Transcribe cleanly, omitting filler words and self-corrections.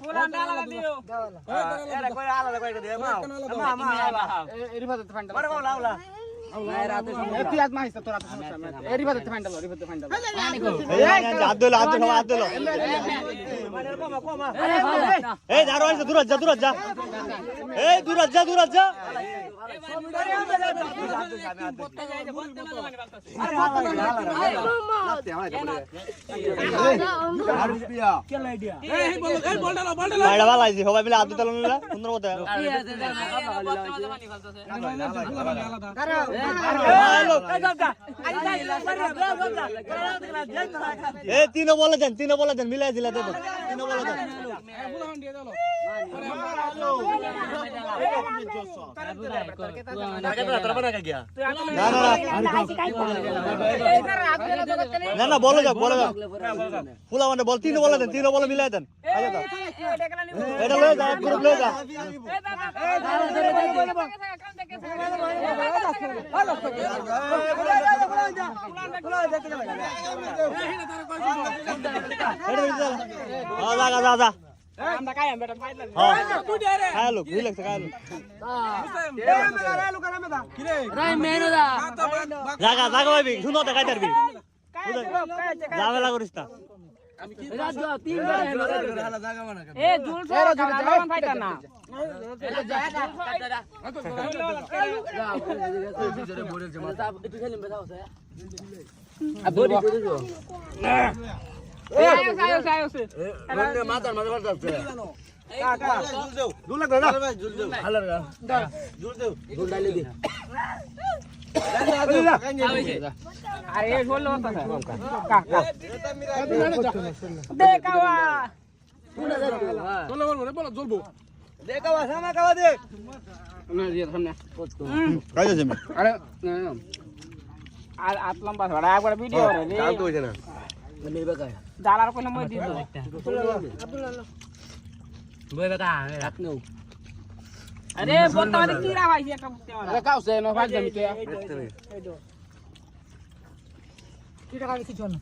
পুরা আলাদা দিও এরা কই আলাদা কই দে মা মা এরি ভাত ফান্ডা বড় বড় লাউলা নাই রাতে সময় তুই আজ মাইছ তোর রাতে সমস্যা এরি ভাত ফান্ডা হাত দিলো কমা এই দাঁড়ো আইছে দূর যা এই দূর যা তিনও বলে দেন মিলাই দিলা দেন তিনও বলে দেন না বলে যাও ফুলা মানে বল তিনও বলে মিলাই দেন এটা লয়ে যা গ্রুপ লয়ে যা যা আমরা কায়াম বেটা ফাইল তুই দে রে হ্যালো রিল্যাক্স কায়ালো কি রে রাই মেনদা জায়গা ভাবি শুনো তো কাই পারবি ঝামেলা করিস না আমি কি রাত দাও 3 বার হেলো জায়গা বানা এ জুল জায়গা ফাইটা না এটা জায়গা জোরে বলে জমা একটু খেলিম বেটাও আছে আ বডি গো আয়ো সে বন্নে মাথার মাঝে যাচ্ছে কাকা জুল লাগবে না জুল দেও হালার জুল দেও জুল ডালে দি আরে বললো কাকা দেখাওয়া চলো বলো জ্বলবো দেখাওয়া সামা খাওয়া দেখ না দিয়ে সামনে কাজ আছে আমি আরে আর আট লম্বা ধরা একবার ভিডিও রে কাল তো হইছে না নেবে কায় জালার কোন মই দিছ বই বেটা রাখ নাও আরে বর্তমানে কি রা ভাই একটা বুঝতে মারা আরে কাউছে না ভাই জমি কে কি টাকা কিছু না